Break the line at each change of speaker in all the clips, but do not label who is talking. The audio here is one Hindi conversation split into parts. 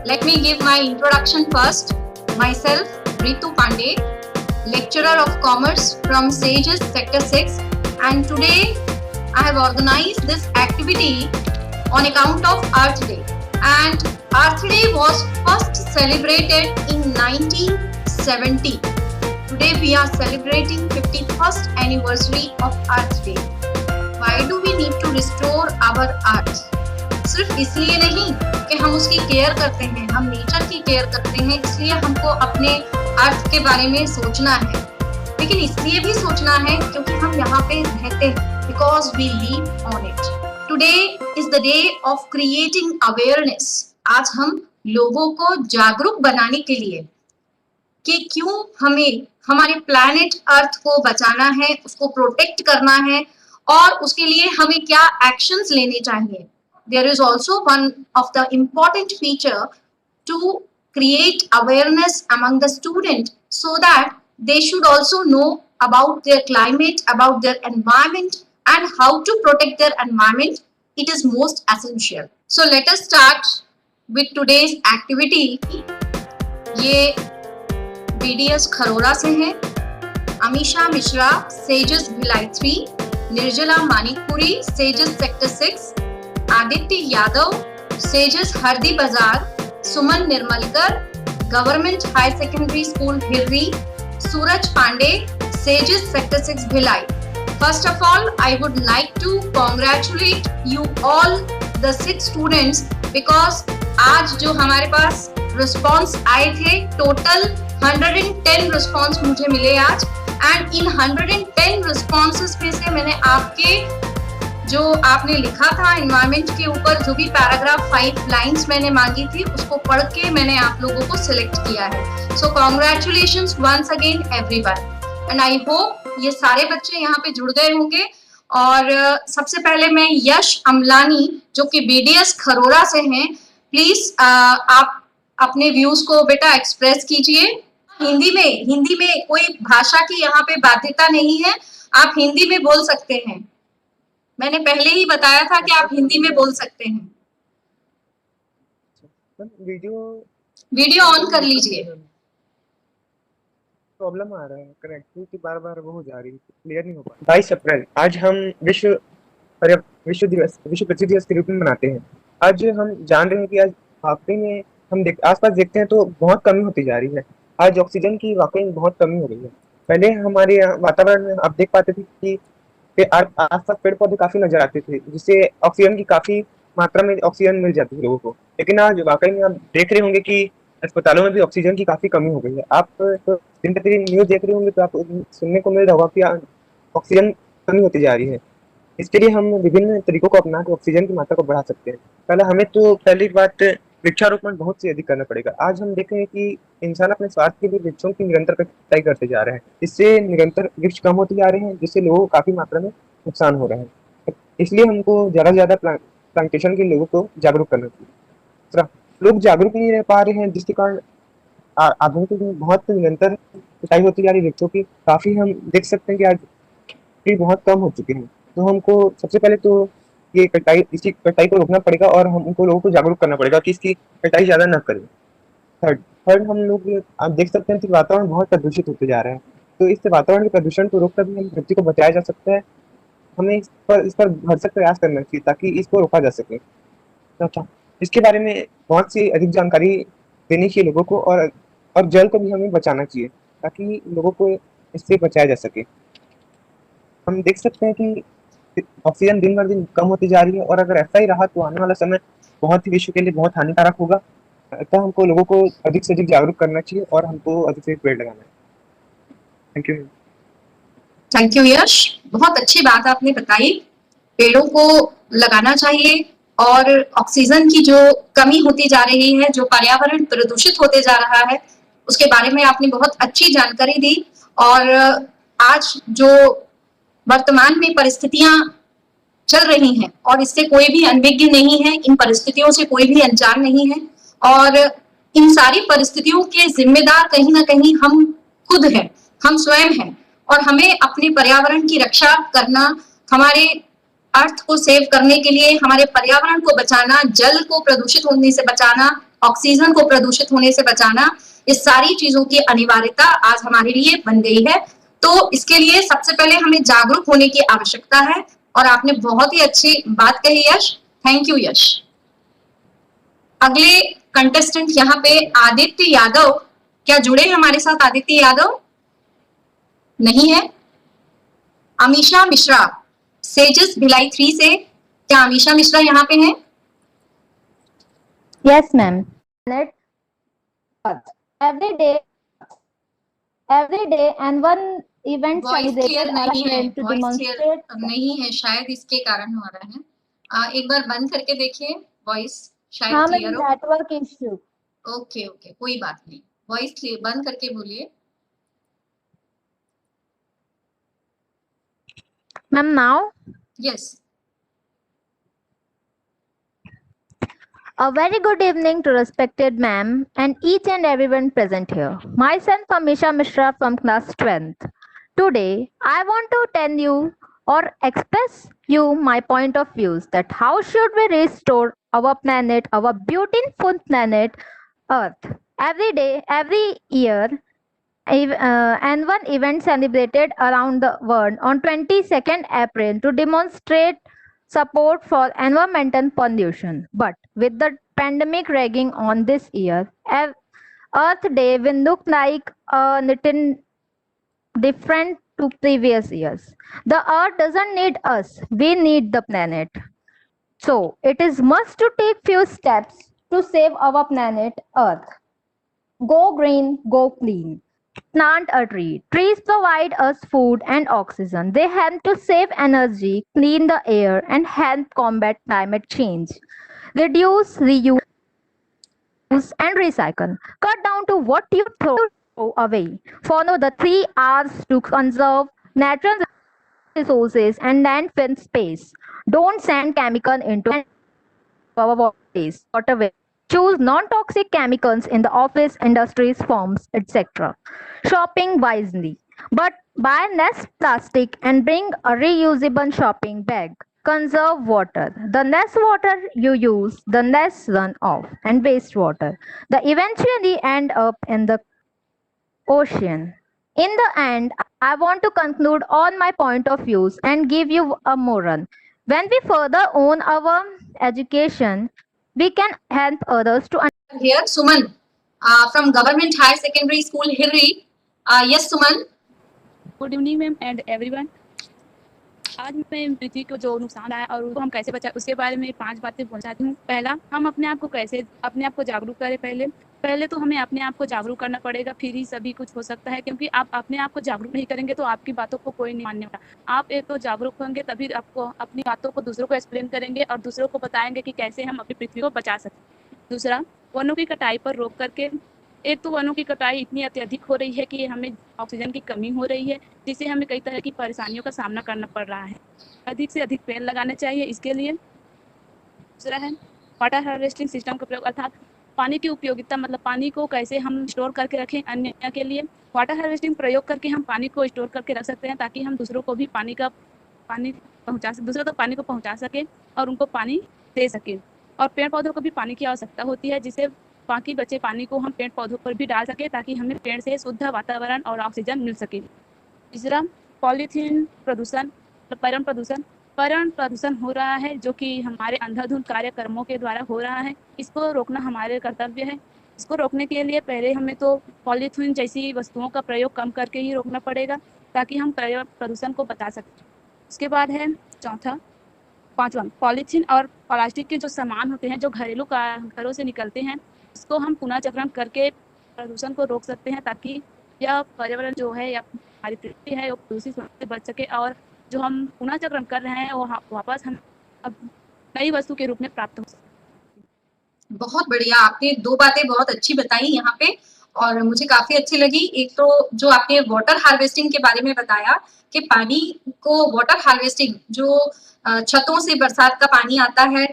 Let me give my introduction first. Myself, Ritu Pandey, lecturer of commerce from SAGES Sector 6, and today I have organized this activity on account of Earth Day. And Earth Day was first celebrated in 1970. Today we are celebrating 51st anniversary of Earth Day. Why do we need to restore our Earth? सिर्फ इसलिए नहीं कि हम उसकी केयर करते हैं, हम नेचर की केयर करते हैं, इसलिए हमको अपने अर्थ के बारे में सोचना है, लेकिन इसलिए भी सोचना है क्योंकि हम यहाँ पे रहते हैं, because we live on it. Today is the day of creating awareness. आज हम लोगों को जागरूक बनाने के लिए कि क्यों हमें हमारे प्लैनेट अर्थ को बचाना है, उसको प्रोटेक्ट करना है और उसके लिए हमें क्या एक्शंस लेने चाहिए. There is also one of the important feature to create awareness among the students so that they should also know about their climate, about their environment and how to protect their environment. It is most essential. So let us start with today's activity. ये BDS खरोरा से हैं, अमीशा मिश्रा सेजेस भिलाई 3, निर्जला मानिकपुरी सेजेस सेक्टर 6, आदित्य यादव सेजेस Hardi Bazar, Suman Nirmalkar government high secondary school Hirri, Suraj Pandey सेजेस sector 6 Bhilai. First of all I would like to congratulate you all the 6 students because आज जो हमारे पास रिस्पॉन्स आए थे, टोटल 110 रिस्पॉन्स मुझे मिले आज, एंड इन 110 रिस्पॉन्सेस में से मैंने आपके जो आपने लिखा था एनवायरनमेंट के ऊपर, जो भी पैराग्राफ 5 लाइंस मैंने मांगी थी, उसको पढ़ के मैंने आप लोगों को सिलेक्ट किया है. So congratulations once again everyone, and I hope ये सारे बच्चे यहाँ पे जुड़ गए होंगे. और सबसे पहले मैं यश अमलानी जो कि BDS खरोरा से हैं, प्लीज आप अपने व्यूज को बेटा एक्सप्रेस कीजिए हिंदी में कोई भाषा की यहाँ पे बाध्यता नहीं है, आप हिंदी में बोल सकते हैं. मैंने पहले ही बताया था कि आप हिंदी में बोल सकते हैं. वीडियो ऑन कर लीजिए.
प्रॉब्लम आ रहा है, कनेक्टिविटी बार-बार वो हो जा रही है, क्लियर नहीं हो पा रहा. 22 अप्रैल आज हम विश्व पृथ्वी दिवस के रूप में मनाते हैं. आज हम जान रहे हैं कि आज वाकई में हम आसपास देखते हैं तो बहुत कमी होती जा रही है. आज ऑक्सीजन की वाकई में बहुत कमी हो गई है. पहले हमारे वातावरण में आप देख पाते थे कि आसपास पेड़ पौधे काफी नजर आते थे, जिससे ऑक्सीजन की काफी मात्रा में ऑक्सीजन मिल जाती है लोगों को. लेकिन आज वाकई में आप देख रहे होंगे कि अस्पतालों में भी ऑक्सीजन की काफी कमी हो गई है. आप तो दिन प्रतिदिन न्यूज देख रहे होंगे तो आप सुनने को मिल रहा होगा कि ऑक्सीजन कमी होती जा रही है. इसके लिए हम विभिन्न तरीकों को अपना के ऑक्सीजन की मात्रा को बढ़ा सकते हैं. पहली बात वृक्षारोपण बहुत से अधिक करना पड़ेगा. आज हम देख रहे हैं कि इंसान अपने स्वार्थ के लिए वृक्षों की निरंतर कटाई करते जा रहे हैं. इससे निरंतर वृक्ष कम होते जा रहे हैं, जिससे लोगों को काफी मात्रा में नुकसान हो रहा है. इसलिए हमको ज्यादा से ज्यादा प्लांटेशन के लोगों को जागरूक करना चाहिए. लोग जागरूक नहीं रह पा रहे हैं, जिसके कारण आधुनिक में बहुत निरंतर कटाई होती जा रही है वृक्षों की. काफी हम देख सकते हैं कि आज ट्री बहुत कम हो चुके हैं. तो हमको सबसे पहले तो इसी कटाई को रोकना पड़ेगा और हमको लोगों को जागरूक करना पड़ेगा कि इसकी कटाई ज्यादा न करें. थर्ड हम लोग आप देख सकते हैं कि वातावरण बहुत प्रदूषित होते जा रहा है. तो इस वातावरण के प्रदूषण को रोककर भी हम धरती को बचाया जा सकता है. हमें इस पर भरसक प्रयास करना चाहिए ताकि इसको रोका जा सके. अच्छा, इसके बारे में बहुत सी अधिक जानकारी देनी चाहिए लोगों को, और जल को भी हमें बचाना चाहिए ताकि लोगों को इससे बचाया जा सके. हम देख सकते हैं कि ऑक्सीजन दिन ब दिन कम होती जा रही है, और अगर ऐसा ही रहा तो आने वाला समय बहुत ही विश्व के लिए बहुत हानिकारक होगा. तो हमको लोगों को अधिक से अधिक जागरूक करना चाहिए और हमको अधिक से पेड़ लगाना है.
थैंक यू यश, बहुत अच्छी बात आपने बताई. पेड़ों को लगाना चाहिए और ऑक्सीजन की जो कमी होती जा रही है, जो पर्यावरण प्रदूषित होते जा रहा है, उसके बारे में आपने बहुत अच्छी जानकारी दी. और आज जो वर्तमान में परिस्थितियां चल रही हैं और इससे कोई भी अनभिज्ञ नहीं है, इन परिस्थितियों से कोई भी अनजान नहीं है, और इन सारी परिस्थितियों के जिम्मेदार कहीं ना कहीं हम खुद हैं, हम स्वयं हैं. और हमें अपने पर्यावरण की रक्षा करना, हमारे अर्थ को सेव करने के लिए हमारे पर्यावरण को बचाना, जल को प्रदूषित होने से बचाना, ऑक्सीजन को प्रदूषित होने से बचाना, इस सारी चीजों की अनिवार्यता आज हमारे लिए बन गई है। तो इसके लिए सबसे पहले हमें जागरूक होने की आवश्यकता है और आपने बहुत ही अच्छी बात कही यश, थैंक यू यश। अगले कंटेस्टेंट यहाँ पे आदित्य यादव, क्या जुड़े हमारे साथ आदित्य यादव? नहीं है। अमीशा मिश्रा सेजस भिलाई 3 से, क्या अमीशा मिश्रा यहाँ पे हैं?
Yes, ma'am. Every day, and one event
voice clear
celebrated
नहीं है,
to
वॉइस
demonstrate.
क्लियर नहीं है, शायद इसके कारण हो रहा है। एक बार बंद करके देखिए, वॉइस शायद
हाँ
क्लियर
मैम,
हो।
Network issue.
ओके ओके, कोई बात नहीं, वॉइस क्लियर बंद करके बोलिए।
Ma'am, now
yes.
a very good evening to respected ma'am and each and everyone present here. Myself Amisha Mishra from class 12th. Today, I want to tell you or express you my point of views that how should we restore our planet, our beautiful planet Earth. Every day, every year, and one event celebrated around the world on 22nd April to demonstrate support for environmental pollution. But with the pandemic raging on this year, Earth Day will look like a little different to previous years. The Earth doesn't need us; we need the planet. So it is must to take few steps to save our planet Earth. Go green, go clean. Plant a tree. Trees provide us food and oxygen. They help to save energy, clean the air, and help combat climate change. Reduce, reuse, and recycle. Cut down to what you throw away. Follow the 3 R's to conserve natural resources and landfill space. Don't send chemical into our waterways. Choose non-toxic chemicals in the office, industries, farms, etc. Shopping wisely. But buy less plastic and bring a reusable shopping bag. Conserve water. The less water you use, the less runoff and wastewater. They eventually end up in the ocean. In the end, I want to conclude all my point of views and give you a moral. When we further own our education, we can help others to
Here, Suman, from Government Higher Secondary School, Hirri. Yes, Suman.
Good evening ma'am and everyone. आज मैं पृथ्वी को जो नुकसान आया और उसको हम कैसे बचाएं उसके बारे में 5 बातें बोलना चाहती हूँ। पहला, हम अपने आप को कैसे अपने आप को जागरूक करें। पहले तो हमें अपने आप को जागरूक करना पड़ेगा, फिर ही सभी कुछ हो सकता है। क्योंकि आप अपने आप को जागरूक नहीं करेंगे तो आपकी बातों को कोई नहीं मानने वाला। आप एक तो जागरूक होंगे तभी आपको अपनी बातों को दूसरों को एक्सप्लेन करेंगे और दूसरों को बताएंगे कि कैसे हम अपनी पृथ्वी को बचा सकते। दूसरा, वनों की कटाई पर रोक करके, एक तो वनों की कटाई इतनी अत्यधिक हो रही है कि हमें ऑक्सीजन की कमी हो रही है, जिससे हमें कई तरह की परेशानियों का सामना करना पड़ रहा है। अधिक से अधिक पेड़ लगाने चाहिए इसके लिए। दूसरा है वाटर हार्वेस्टिंग सिस्टम का प्रयोग, अर्थात पानी की उपयोगिता, मतलब पानी को कैसे हम स्टोर करके रखें अन्य के लिए। वाटर हार्वेस्टिंग प्रयोग करके हम पानी को स्टोर करके रख सकते हैं ताकि हम दूसरों को भी पानी पहुँचा सकें, दूसरों तक पानी को पहुँचा सकें और उनको पानी दे सकें। और पेड़ पौधों को भी पानी की आवश्यकता होती है, जिससे बाकी बचे पानी को हम पेड़ पौधों पर भी डाल सके ताकि हमें पेड़ से शुद्ध वातावरण और ऑक्सीजन मिल सके। तीसरा, पॉलीथीन प्रदूषण, पर्यावरण प्रदूषण हो रहा है जो कि हमारे अंधाधुंध कार्यक्रमों के द्वारा हो रहा है। इसको रोकना हमारे कर्तव्य है। इसको रोकने के लिए पहले हमें तो पॉलीथीन जैसी वस्तुओं का प्रयोग कम करके ही रोकना पड़ेगा ताकि हम पर्यावरण प्रदूषण को बचा सकें। उसके बाद है पाँचवा, पॉलीथीन और प्लास्टिक के जो सामान होते हैं जो घरेलू घरों से निकलते हैं, इसको हम पुनः चक्रण करके प्रदूषण को रोक सकते हैं ताकि यह पर्यावरण जो है या हमारी पृथ्वी है वो प्रदूषित होने से बच सके और जो हम पुनः चक्रण कर रहे हैं वो वापस हम अब नई वस्तु के रूप में प्राप्त हो सके।
बहुत बढ़िया, आपने 2 बातें बहुत अच्छी बताई यहाँ पे और मुझे काफी अच्छी लगी। एक तो जो आपने वाटर हार्वेस्टिंग के बारे में बताया कि पानी को वाटर हार्वेस्टिंग, जो छतों से बरसात का पानी आता है,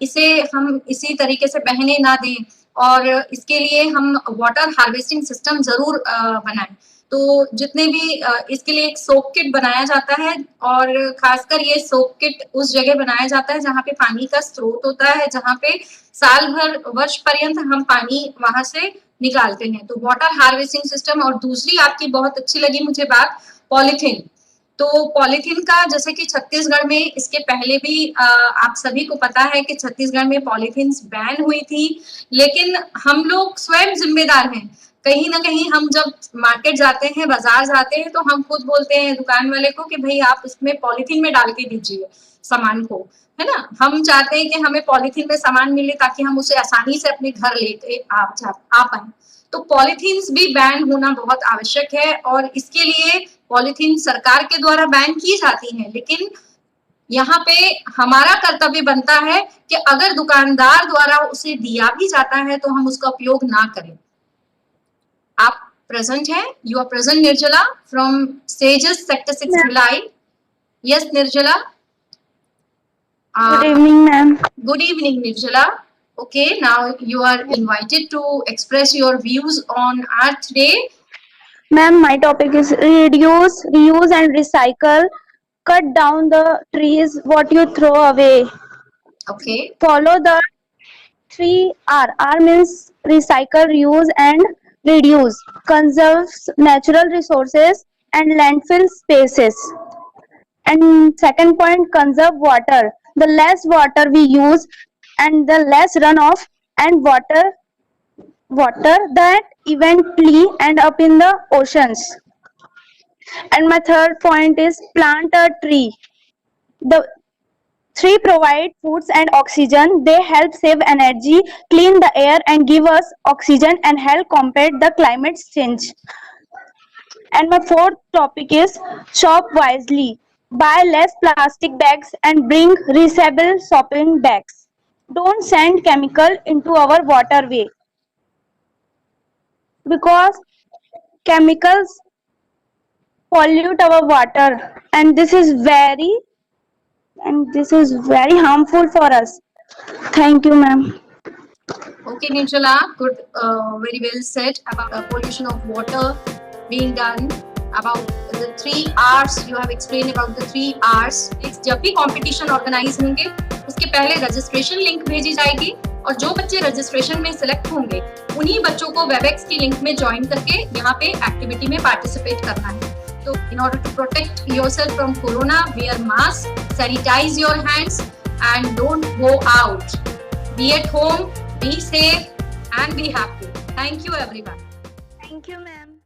इसे हम इसी तरीके से बहने ना दें और इसके लिए हम वाटर हार्वेस्टिंग सिस्टम जरूर बनाएं। तो जितने भी इसके लिए एक सोक किट बनाया जाता है, और खासकर ये सोक किट उस जगह बनाया जाता है जहाँ पे पानी का स्रोत होता है, जहाँ पे साल भर वर्ष पर्यंत हम पानी वहां से निकालते हैं। तो वाटर हार्वेस्टिंग सिस्टम। और दूसरी आपकी बहुत अच्छी लगी मुझे बात, पॉलीथीन। तो पॉलीथीन का, जैसे कि छत्तीसगढ़ में इसके पहले भी आप सभी को पता है कि छत्तीसगढ़ में पॉलीथीन बैन हुई थी, लेकिन हम लोग स्वयं जिम्मेदार हैं। कहीं ना कहीं हम जब मार्केट जाते हैं, बाजार जाते हैं, तो हम खुद बोलते हैं दुकान वाले को कि भाई आप इसमें पॉलीथीन में डाल के दीजिए सामान को, है ना। हम चाहते हैं कि हमें पॉलीथीन में सामान मिले ताकि हम उसे आसानी से अपने घर लेके आ पाए। तो पॉलीथीन्स भी बैन होना बहुत आवश्यक है, और इसके लिए पॉलीथीन सरकार के द्वारा बैन की जाती है, लेकिन यहाँ पे हमारा कर्तव्य बनता है कि अगर दुकानदार द्वारा उसे दिया भी जाता है तो हम उसका उपयोग ना करें। आप प्रेजेंट हैं, यू आर प्रेजेंट निर्जला from sages sector 6 Bhilai. Yes निर्जला।
Good evening, ma'am.
Good evening, Nirjala. Okay, now you are invited to express your views on Earth Day.
Ma'am, my topic is reduce, reuse, and recycle. Cut down the trees what you throw away.
Okay,
Follow the 3R. R means recycle, reuse, and reduce. Conserves natural resources and landfill spaces. And second point, conserve water. The less water we use and the less runoff and water that eventually end up in the oceans. And my third point is plant a tree. The three provide foods and oxygen. They help save energy, clean the air, and give us oxygen and help combat the climate change. And my fourth topic is shop wisely. Buy less plastic bags and bring reusable shopping bags. Don't send chemical into our waterway because chemicals pollute our water, and this is very harmful for us. Thank you, ma'am.
okay, Nirjala, good, very well said about the pollution of water being done. About the 3 R's, you have explained about the 3 R's. जब भी कंपटीशन ऑर्गेनाइज होंगे उसके पहले रजिस्ट्रेशन लिंक भेजी जाएगी, और जो बच्चे रजिस्ट्रेशन में सिलेक्ट होंगे उन्हीं बच्चों को वेबएक्स की लिंक में ज्वाइन करके यहाँ पे एक्टिविटी में पार्टिसिपेट करना है। तो in order to protect yourself from corona, wear mask, sanitize your hands, and don't go out. Be at home, be safe, and be happy. Thank you, everyone.
Thank you, ma'am.